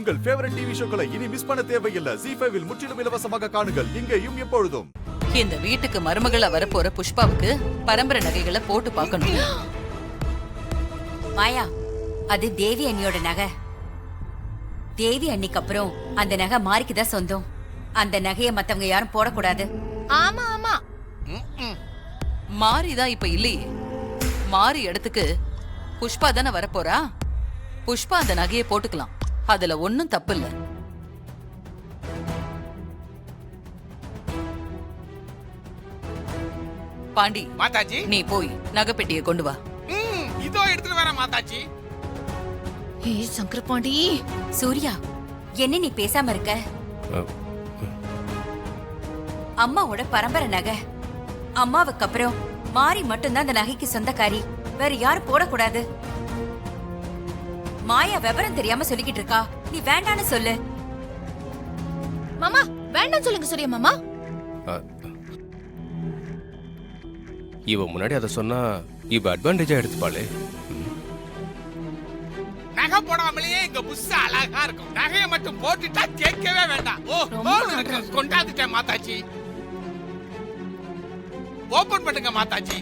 உங்கள் favourite TV ஷோக்களை இனி miss பண்ண தேவையில்லை. ZEE5 இல் முற்றிலும் இலவசமாக காணுங்கள். இங்கேயும் எப்பொழுதும். இந்த வீட்டுக்கு மருமகளா வரப்போற புஷ்பாவுக்கு பரம்பரை நகைகளை போட்டு பார்க்கணும். மாயா, அது தேவி அண்ணியோட நகை. தேவி அண்ணிக்கு அப்புறம் அந்த நகை மாரிக்குதான் சொந்தம். அந்த நகையை மத்தவங்க யாரும் போடக்கூடாது. ஆமா ஆமா, மாரிதான் இப்ப இல்லையே. மாறி இடத்துக்கு புஷ்பா தானே வரப்போறா. புஷ்பா அந்த நகையை போட்டுக்கலாம். அதுல ஒன்னும் தப்பு இல்ல. பாண்டி, மாதாஜி, நீ போய் நகைப்பெட்டியை கொண்டு வா. இதோ எடுத்துட்டு வர மாதாஜி. ஏய் சங்கர் பாண்டி. சூர்யா, என்ன நீ பேசாம இருக்க? அம்மாவோட பரம்பரை நகை. அம்மாவுக்கு அப்புறம் மாறி மட்டும்தான் அந்த நகைக்கு சொந்தக்காரி. வேற யாரும் போடக்கூடாது. மாயா விவரம் தெரியாம சொல்லிக்கிட்டு இருக்கா. நீ வேண்டான்னு சொல்லு. மாமா வேண்டாம் சொல்லுங்க சூர்யா மாமா. இவ முன்னாடி அத சொன்னா இவ அட்வான்டேஜா எடுத்துப்பாளே. நகை போடாமலேயே எங்க புஷ் அழகா இருக்கும். நகையை மட்டும் போட்டுட்டா கேட்கவே வேண்டாம். கொண்டாந்துட்டேன் மாதாஜி. ஓபன் பண்ணுங்க மாதாஜி.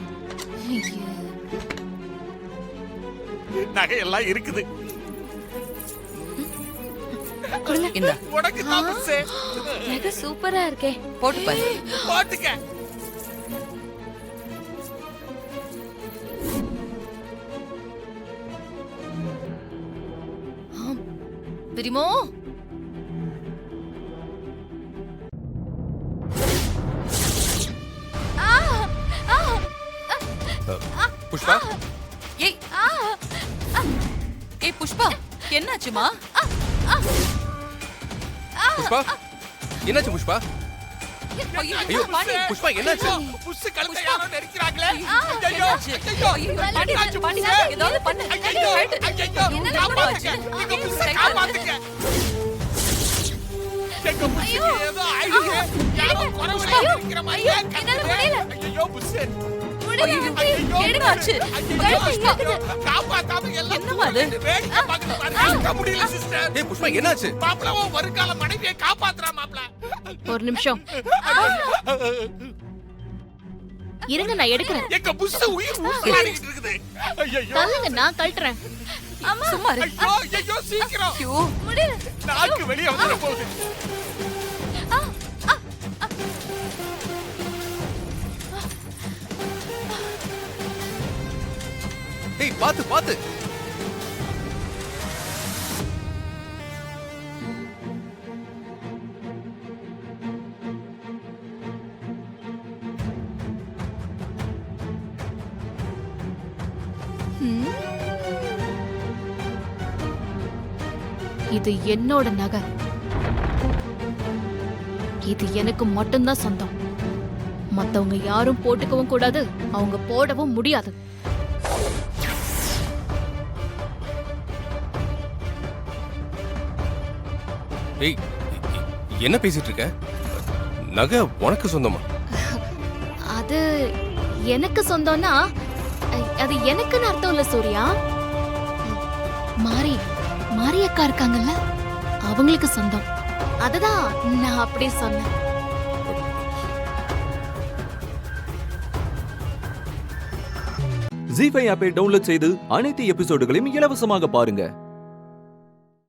நகையெல்லாம் இருக்குது. இந்த உனக்கு தான் புஷ். நகை சூப்பரா இருக்கே. போட்டு பாரு. போட்டுக்க. தெரியுமோ? புஷ்பா, ஏய் ஏய் புஷ்பா, என்னாச்சுமா? புஷ்பா, என்னாச்சு புஷ்பா? ஐயோ, ஐயோ, பாண்டி. புஷ்பா என்னாச்சு? புஷ் கழுத்தை யாரோ நெரிக்கிறாங்களே. ஐயோ, ஐயோ, பாண்டி, பாண்டி, ஏதாவது பண்ணு. ஐயோ, காப்பாத்துங்க. எங்க புஷ்ஷை காப்பாத்துங்க. எங்க புஷ்ஷுக்கு ஏதோ ஆயிடுச்சு. யாரோ குறவழி இருக்கிற மாதிரி ஐயோ புஷ். என்னாச்சு? புஷ்பா, காப்பாத்தாம எல்லாம் என்னம்மா அது? வேடிக்கை பார்க்கணும் பாருங்க. முடியல சிஸ்டர். ஏய் புஷ்பா, என்னாச்சு? மாப்ளவோ வருங்கால மனைவியை காப்பாத்துறா மாப்ள. ஒரு நிமிஷம் இருங்க, நான் எடுக்கிறேன். எங்க புஷ் உயிர் ஊசலாடிட்டு இருக்குது. ஐயோ தள்ளுங்க, நான் கழட்டுறேன். சும்மா இரு. ஐயோ ஐயோ சீக்கிரம். ஐயோ, நாக்கு வெளிய வந்துற போகுது. ஏய் பாத்து பாத்து. இது என்னோட நகை. இது எனக்கு மட்டும்தான் சொந்தம். மத்தவங்க யாரும் போட்டுக்கவும் கூடாது, அவங்க போடவும் முடியாது. ஏய், என்ன பேசிட்டு இருக்க? நகை உனக்கு சொந்தமா? அது எனக்கு சொந்தம்னா அது எனக்குன்னு அர்த்தம் இல்ல சூர்யா. மாரி அக்கா இருக்காங்கல்ல, அவங்களுக்கு சொந்தம். அதுதான் நான் அப்படி சொன்னேன். ZEE5 ஆப்பை டவுன்லோட் செய்து அனைத்து எபிசோடுகளையும் இலவசமாக பாருங்க.